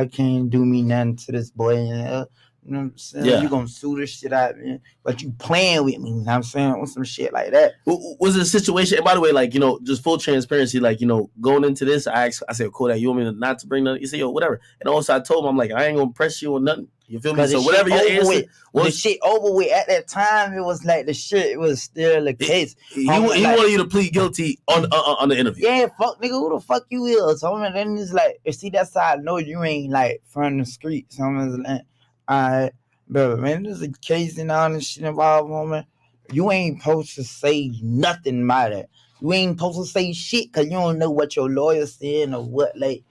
can't do me nothing to this boy. You know what I'm saying? You Yeah. gonna sue this shit out, man? But you playing with me? You know what I'm saying? On some shit like that. Was it a situation? And by the way, like just full transparency, like going into this, I said, Kodak, you want me not to bring nothing? He said, yo, whatever. And also, I told him, I'm like, I ain't gonna press you on nothing. You feel me? Cause the So shit whatever your over answer with. The was, shit over with. At that time, it was like the shit was still the case. he Like, wanted you to plead guilty on the interview. yeah, fuck, nigga, who the fuck you is? So then it's like, see, that's how I know you ain't like from the street. So I'm like, alright, bro, man, there's a case and all this shit involved, woman. You ain't supposed to say nothing about it. You ain't supposed to say shit because you don't know what your lawyer saying or what, like,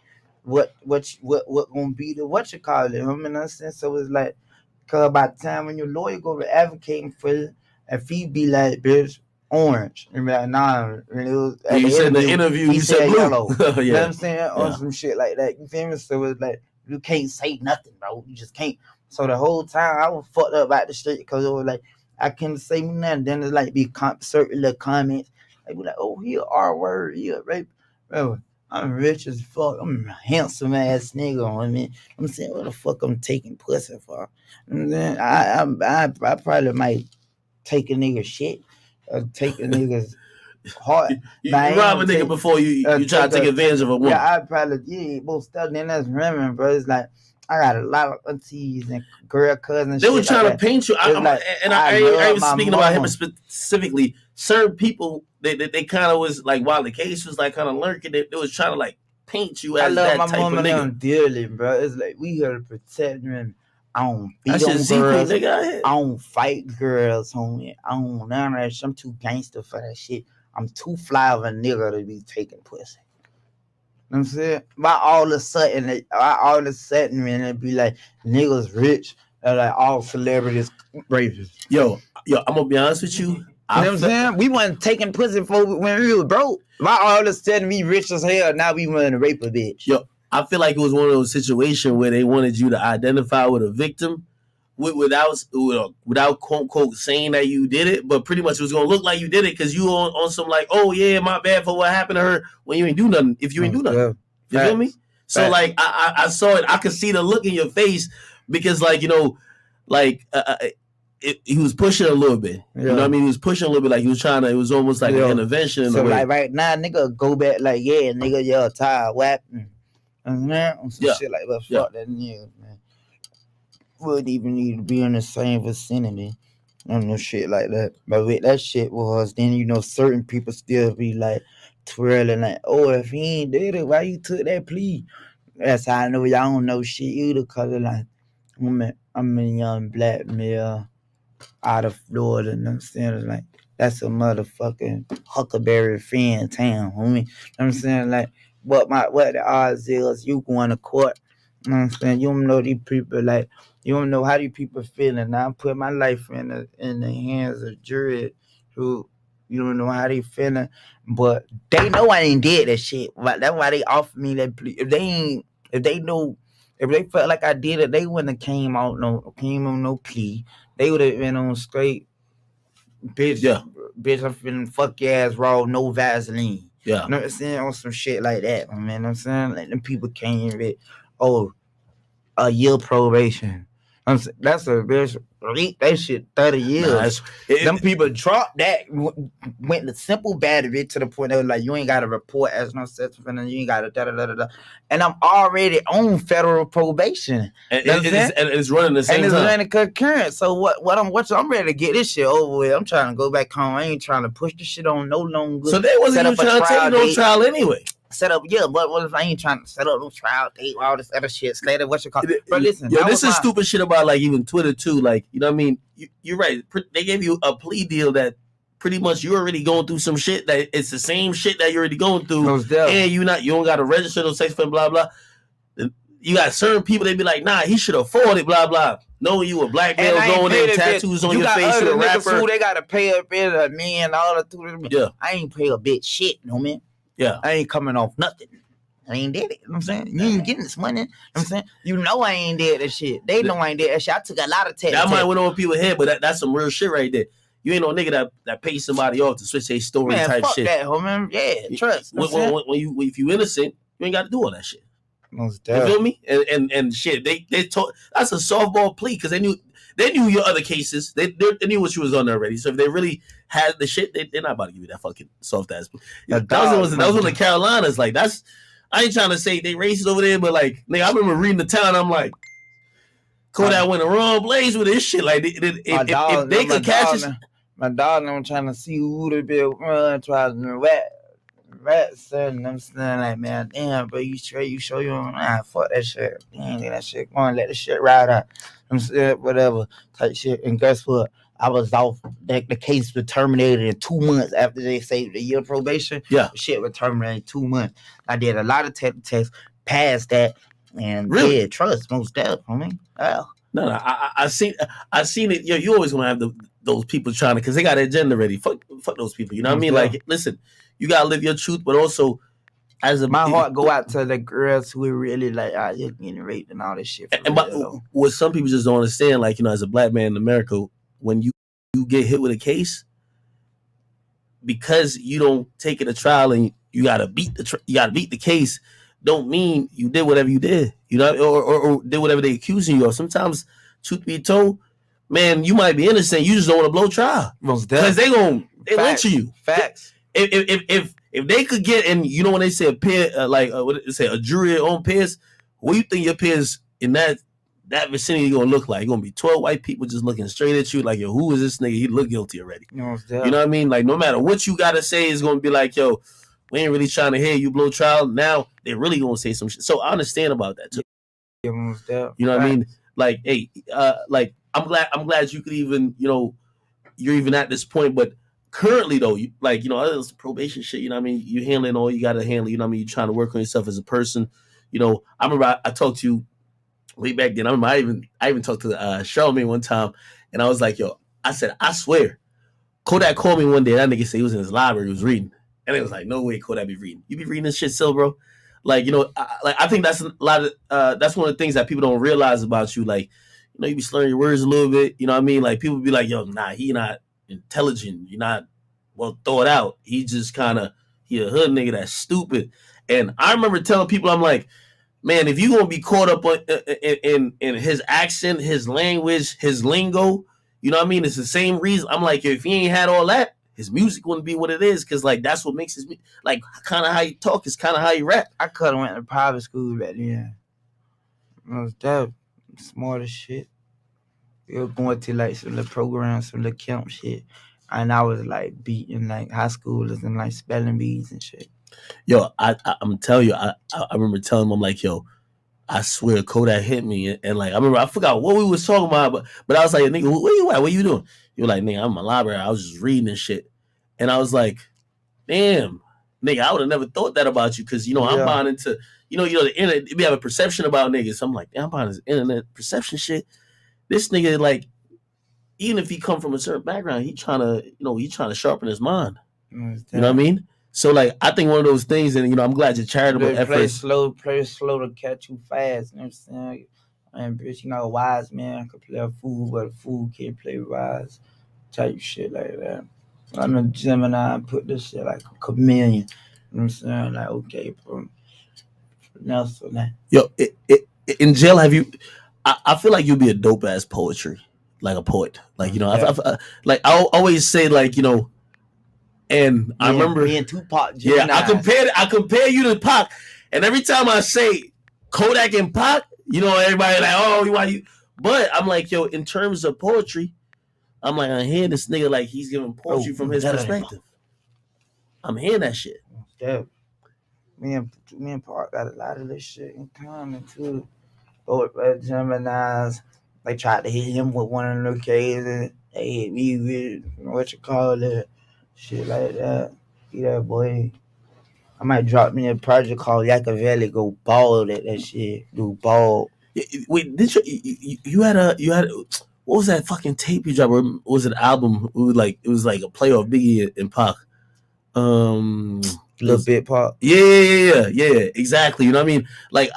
what gonna be the what you call it. You know what I'm saying? So it's like, cause by the time when your lawyer go to advocating for you, If he be like, bitch, orange, and be like, nah, and it was at You said in the interview, he you said said blue. yellow. Yeah. You know what I'm saying? Or Yeah. some shit like that. You feel me? So it's like you can't say nothing, bro. You just can't. So the whole time I was fucked up about the shit because it was like I couldn't say nothing. Then it's like be certain little comments. They be like, oh, he a R word, he a rape, bro. I'm rich as fuck. I'm a handsome ass nigga. I mean, I'm saying, what the fuck I'm taking pussy for? And then I probably might take a nigga shit, or take a nigga's heart. You rob a nigga before you try to take advantage of a woman. Yeah, I probably most stuff. Then that's women, bro. It's like I got a lot of aunties and girl cousins. They were trying like to paint you. I ain't speaking about him specifically. Certain people, they kind of was like, while the case was like kind of lurking, they was trying to like paint you as that type of nigga. I love my mom and them dearly, bro. It's like we here to protect women. I don't beat on girls. I don't fight girls, homie. I don't none of that shit. I'm too gangster for that shit. I'm too fly of a nigga to be taking pussy. You know what I'm saying? Why all of a sudden, man, it'd be like niggas rich, and like all celebrities rapists. Yo, I'm gonna be honest with you. You know what I'm saying? We wasn't taking pussy when we was broke. Why all of a sudden we rich as hell? Now we want to rape a bitch. Yo, I feel like it was one of those situations where they wanted you to identify with a victim without quote unquote saying that you did it, but pretty much it was gonna look like you did it because you on some like, oh yeah, my bad for what happened to her when you ain't do nothing. If you ain't do nothing, you feel me? So like I saw it, I could see the look in your face because like like he was pushing a little bit. Yeah. You know what I mean? He was pushing a little bit, like he was trying to. It was almost like an intervention. In so a way. Like right now, nigga go back like nigga, you're tired, whapping, and some shit like that. Fuck that nigga, man. Wouldn't even need to be in the same vicinity. No shit like that. But with that shit was then certain people still be like twirling like, oh, if he ain't did it, why you took that plea? That's how I know y'all don't know shit either, cause like I'm a young black male out of Florida, and I'm saying like that's a motherfucking Huckleberry Finn town, homie. I'm saying like what the odds is you going to court. You know what I'm saying? You don't know these people like. You don't know how these people feeling. Now I'm putting my life in the hands of jury who you don't know how they feeling, but they know I ain't did that shit. That's why they offer me that plea. If they felt like I did it, they wouldn't have came on no plea. They would have been on straight, bitch. Yeah. Bitch, I'm feeling fuck your ass raw, no Vaseline. Yeah. You know what I'm saying? On some shit like that, man. You know what I'm saying? Like them people came with, a year probation. That's a bitch. That shit 30 years. Them people dropped that, went the simple battery to the point that like you ain't got to report as no sex offender, you ain't got to da. And I'm already on federal probation. And it's running the same time. And it's running concurrent. So what I'm ready to get this shit over with. I'm trying to go back home. I ain't trying to push this shit on no longer. So they wasn't even trying to take no trial anyway. Set up, but what if I ain't trying to set up no trial date, all this other shit, Slater, what's your call? But listen, this is stupid shit about like even Twitter too. Like, you know what I mean? You're right. They gave you a plea deal that pretty much you're already going through some shit that it's the same shit that you're already going through, and you don't got to register no sex offender, blah blah. You got certain people they be like, nah, he should afford it, blah blah. Knowing you a black male going there, tattoos on your face, you a rapper. They got to pay a bit of $1 million, I ain't pay a bitch shit, no man. Yeah. I ain't coming off nothing. I ain't did it. You know what I'm saying? You ain't getting this money. You know what I'm saying? You know I ain't did that shit. They know I ain't did that shit. I took a lot of tests. That might went over people's head, but that's some real shit right there. You ain't no nigga that pays somebody off to switch their story type fuck shit. That, homie. Yeah, trust. If you innocent, you ain't got to do all that shit. Most you feel me? And shit, they told that's a softball plea because they knew your other cases. They knew what you was on there already. So if they really had the shit, they're not about to give you that fucking soft ass. That was one of the Carolinas. Like I ain't trying to say they racist over there, but like nigga, I remember reading the town. I'm like, Kodak went the wrong place with this shit. Like if they could catch us. My dog, I'm trying to see who to be trying to rat son. I'm saying like, man, damn, bro, you straight, you show you fuck that shit. Damn, that shit going, let the shit ride out. I'm saying whatever type shit. And guess what? I was off. The case was terminated in 2 months after they saved the year probation. Yeah, shit was terminated in 2 months. I did a lot of tests, passed that, and really? Yeah, trust most definitely. No, I seen it. You always gonna have those people trying to, because they got an agenda ready. Fuck those people. You know what I mean? Like, listen, you gotta live your truth, but also my heart go out to the girls who are really like out here getting raped and all this shit. And what some people just don't understand, like, you know, as a black man in America, when you get hit with a case, because you don't take it to trial and you gotta beat the case, don't mean you did whatever you did, you know, or did whatever they accusing you of. Sometimes, truth be told, man, you might be innocent. You just don't want to blow trial because they lynch you. Facts. If they could get, and you know when they say a peer, what they say, a jury on peers, what do you think your peers in that vicinity gonna look like? Gonna be 12 white people just looking straight at you like, yo, who is this nigga? He look guilty already. You know what I mean? Like, no matter what you gotta say, is gonna be like, yo, we ain't really trying to hear you blow trial. Now they're really gonna say some shit. So I understand about that too. You know what I mean? Like, hey, like I'm glad you could even, you know, you're even at this point. But currently though, like, you know, it's probation shit. You know what I mean? You handling all you gotta handle. You know what I mean? You're trying to work on yourself as a person. You know, I remember I talked to you way back then. I remember I even talked to Charlemagne one time, and I was like, yo, I said, I swear, Kodak called me one day. That nigga said he was in his library, he was reading, and it was like, no way, Kodak be reading. You be reading this shit still, bro? Like, you know, I think that's a lot of that's one of the things that people don't realize about you. Like, you know, you be slurring your words a little bit. You know what I mean? Like, people be like, yo, nah, he not intelligent. You're not well thought out. He just kind of, he a hood nigga that's stupid. And I remember telling people, I'm like, man, if you gonna be caught up in his accent, his language, his lingo, you know what I mean? It's the same reason. I'm like, if he ain't had all that, his music wouldn't be what it is, because like that's what makes his, like, kind of how you talk is kind of how you rap. I could have went to private school back then. I was that smart as shit. We were going to like some little programs, some little camp shit, and I was like beating like high schoolers and like spelling bees and shit. Yo, I'm telling you, I remember telling him, I'm like, yo, I swear Kodak hit me, and like, I remember, I forgot what we was talking about, but I was like, nigga, where you at? What you doing? You were like, nigga, I'm in my library. I was just reading and shit. And I was like, damn, nigga, I would have never thought that about you, because, you know, I'm buying into, you know, the internet, we have a perception about niggas. So I'm like, damn, I'm buying this internet perception shit. This nigga, like, even if he come from a certain background, he trying to sharpen his mind. You know what I mean? So, like, I think one of those things, and, you know, I'm glad your charitable efforts. Play slow to catch you fast. You know what I'm saying? And, bitch, you know, a wise man can play a fool, but a fool can't play wise. Type shit like that. I'm a Gemini, put this shit like a chameleon. You know what I'm saying? Like, okay, bro. Nelson, that. Yo, in jail, have you, I feel like you'd be a dope ass poetry, like a poet. Like, you know, like, I always say, like, you know, and I remember me and Tupac. Yeah, I compare you to Pac, and every time I say Kodak and Pac, you know, everybody like, oh, why you? But I'm like, yo, in terms of poetry, I'm like, I'm hearing this nigga like he's giving poetry from his perspective. I'm hearing that shit. Yeah, me and Pac got a lot of this shit in common too. Both Geminis, they tried to hit him with one of the cases. They hit me with what you call it. Shit like that. Yeah, boy. I might drop me a project called Yakaveli, go bald at that shit. Do bald. Wait, did you had what was that fucking tape you dropped? Or was it an album? It was like a play of Biggie and Pac. Little bit Pac. Yeah, exactly. You know what I mean? Like,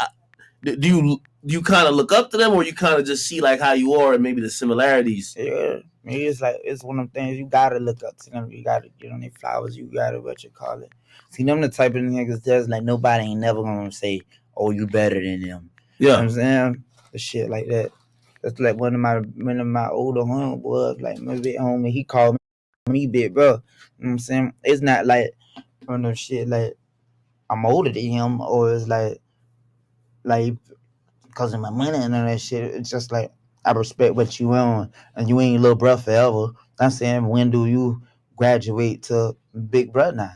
do you kind of look up to them, or you kind of just see like how you are and maybe the similarities? Yeah. Maybe it's like, it's one of them things you gotta look up to them. You gotta get on their flowers. You gotta, what you call it. See, them the type of niggas that's like nobody ain't never gonna say, oh, you better than them. Yeah. You know what I'm saying? The shit like that. That's like one of my older homeboys, like my big homie, he called me big bro. You know what I'm saying? It's not like one of them shit like I'm older than him, or it's like because of my money and all that shit. It's just like, I respect what you on, and you ain't little bro forever. I'm saying, when do you graduate to big bro now?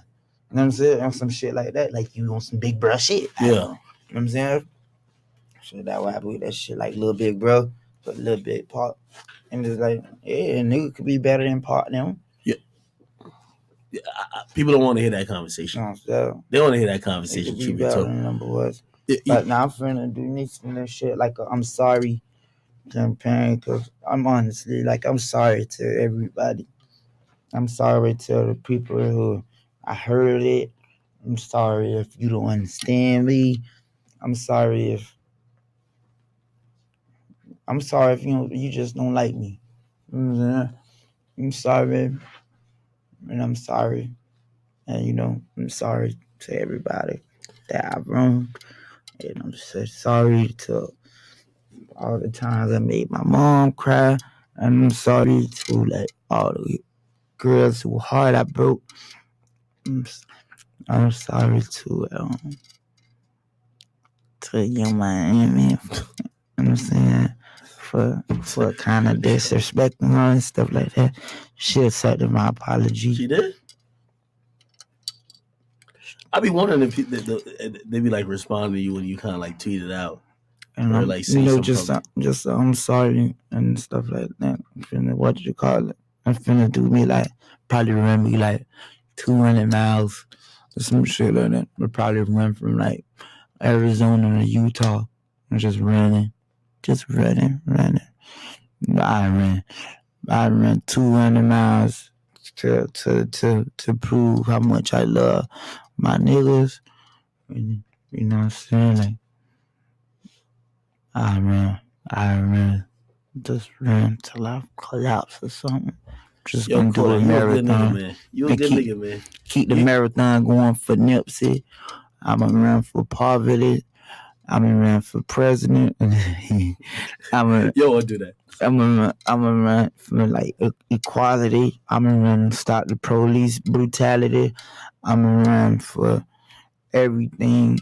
You know what I'm saying? On some shit like that, like you on some big bro shit. Yeah. You know what I'm saying? So that what happened with that shit, like little big bro, but little big Pac. And it's like, yeah, nigga could be better than Pac now. Yeah. People don't want to hear that conversation. No, so they want to hear that conversation. Be better than number was. But now I'm finna do this shit like I'm sorry campaign because I'm honestly like I'm sorry to everybody. I'm sorry to the people who I heard it. I'm sorry if you don't understand me. I'm sorry if you just don't like me. You know what I'm saying? I'm sorry, and I'm sorry, and I'm sorry to everybody that I've wronged, and I'm just sorry to all the times I made my mom cry, and I'm sorry to like all the girls who heart I broke. I'm, I'm sorry to young Miami. You know what I'm saying? For kind of disrespecting her and stuff like that. She accepted my apology. She did? I be wondering if they be like responding to you when you kind of like tweet it out. And or I'm, like say just I'm sorry and stuff like that. I'm finna, what you call it? I'm finna do me like, probably run me like 200 miles or some shit like that. I'll probably run from like Arizona to Utah. I'm just running. I ran 200 miles to prove how much I love my niggas. And, you know what I'm saying? Like, I ran, just ran till I collapse or something. Just gonna do a marathon. You a good nigga, man. Keep the marathon going for Nipsey. I'm gonna run for poverty. I'm gonna run for president. I'll do that. I'm gonna run for like equality. I'm gonna run to stop the police brutality. I'm gonna run for everything.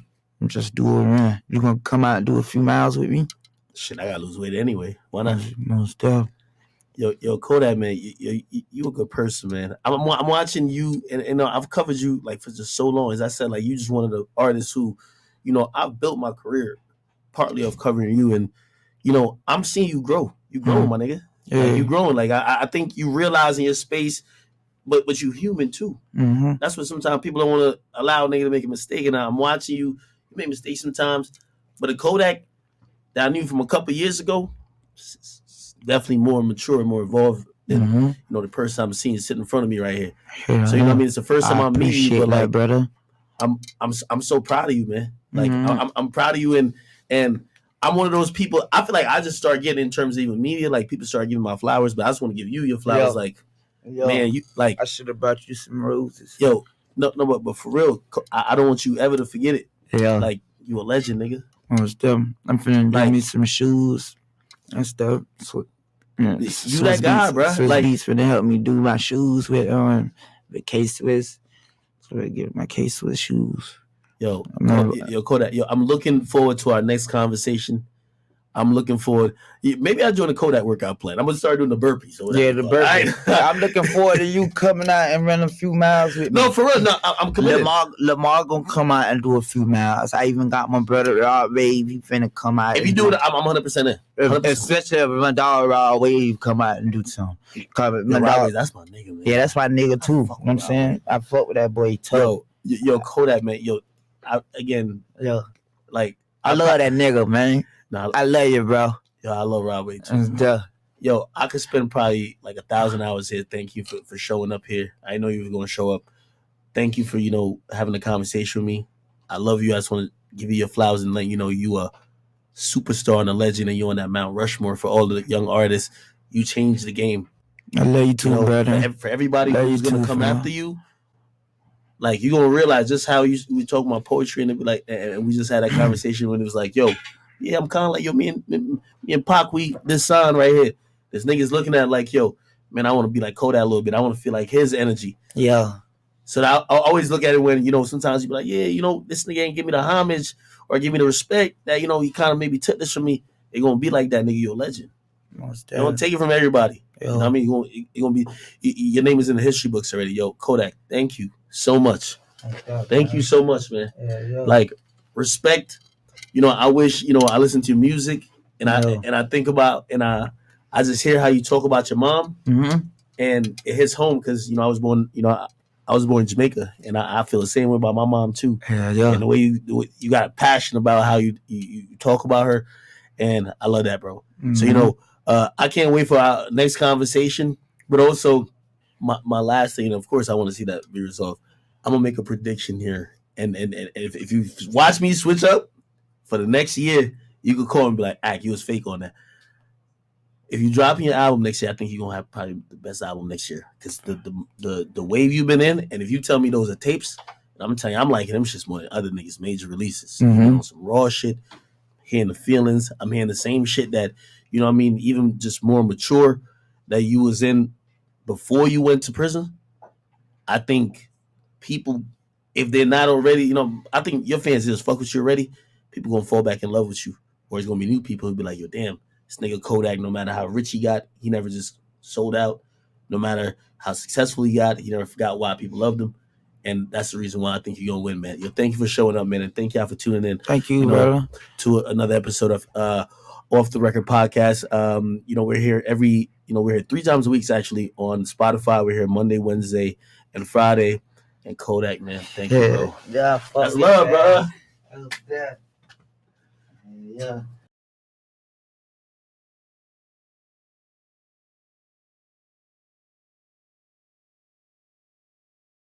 Just do a run. You gonna come out and do a few miles with me? Shit, I gotta lose weight anyway. Why not? Most definitely. Yo, Kodak, man, you a good person, man. I'm watching you, and I've covered you like for just so long. As I said, like you just one of the artists who, I've built my career partly off covering you, and I'm seeing you grow. You growing, my nigga. Yeah. Like, you growing. Like I think you realizing your space, but you human too. Mm-hmm. That's what sometimes people don't want to allow a nigga to make a mistake. And I'm watching you. You make mistakes sometimes, but the Kodak that I knew from a couple years ago, definitely more mature and more evolved than the person I'm seeing sitting in front of me right here. Yeah, so it's the first time I'm meeting you, but like, brother, I'm so proud of you, man. Like I'm proud of you, and I'm one of those people. I feel like I just start getting in terms of even media, like people start giving my flowers, but I just want to give you your flowers. Like, man, you like I should have brought you some roses. No, but for real, I don't want you ever to forget it. Yeah, like you a legend, nigga. I'm finna get me some shoes and stuff. So, you that guy, bro. Swiss Beats finna help me do my shoes with K-Swiss. So I get my K-Swiss shoes. Yo, Kodak. Yo, I'm looking forward to our next conversation. I'm looking forward. Maybe I'll join the Kodak workout plan. I'm gonna start doing the burpees. Yeah, the burpees. I'm looking forward to you coming out and running a few miles with me. No, for real. No, I'm committed. Lamar gonna come out and do a few miles. I even got my brother Rob Wave. He finna come out. If you do it, I'm 100% in. 100%. Especially if my dog Rob Wave come out and do something. Wave, that's my nigga, man. Yeah, that's my nigga too. You know what I'm saying? I fuck with that boy too. Yo, Kodak, man. Yo, I love that nigga, man. Nah, I love you, bro. Yo, I love Rob Wade too. Yo, I could spend probably like 1,000 hours here. Thank you for showing up here. I know you were going to show up. Thank you for, having a conversation with me. I love you. I just want to give you your flowers and let you know you a superstar and a legend, and you're on that Mount Rushmore for all the young artists. You changed the game. I love you too, brother. For everybody who's going to come after you, like, you're going to realize just how we talk about poetry, and it be like, and we just had that conversation when it was like, yo, yeah, I'm kind of like, yo, me and Pac, this sign right here. This nigga's looking at like, yo, man, I want to be like Kodak a little bit. I want to feel like his energy. Yeah. So I always look at it when, sometimes you be like, yeah, this nigga ain't give me the homage or give me the respect that, he kind of maybe took this from me. It going to be like that, nigga. You're a legend. You don't take it from everybody. You know what I mean? You're gonna be, your name is in the history books already. Yo, Kodak, thank you so much. Thank you so much, man. Like, respect. I wish, I listen to your music and I think about, and I just hear how you talk about your mom, and it hits home because, I was born in Jamaica, and I feel the same way about my mom too. And the way you got a passion about how you talk about her, And I love that, bro. So, you know, I can't wait for our next conversation. But also, my last thing, and of course, I want to see that be resolved. I'm going to make a prediction here. And if you watch me switch up for the next year, you could call and be like, Ack, you was fake on that. If you drop your album next year, I think you're gonna have probably the best album next year because the wave you've been in, and if you tell me those are tapes, I'm telling you, I'm liking them shits more than other niggas' major releases. You've been on some raw shit, hearing the feelings. I'm hearing the same shit that, you know what I mean, even just more mature that you was in before you went to prison. I think people, if they're not already, you know, I think your fans just fuck with you already. People gonna fall back in love with you, or it's gonna be new people who be like, yo, damn, this nigga Kodak. No matter how rich he got, he never just sold out. No matter how successful he got, he never forgot why people loved him. And that's the reason why I think you're gonna win, man. Yo, thank you for showing up, man, and thank y'all for tuning in. Thank you, brother. To another episode of Off the Record podcast. You know, we're here we're here 3 times a week actually on Spotify. We're here Monday, Wednesday, and Friday. And Kodak, man, thank you, bro. Yeah, that's love, bro. Yeah.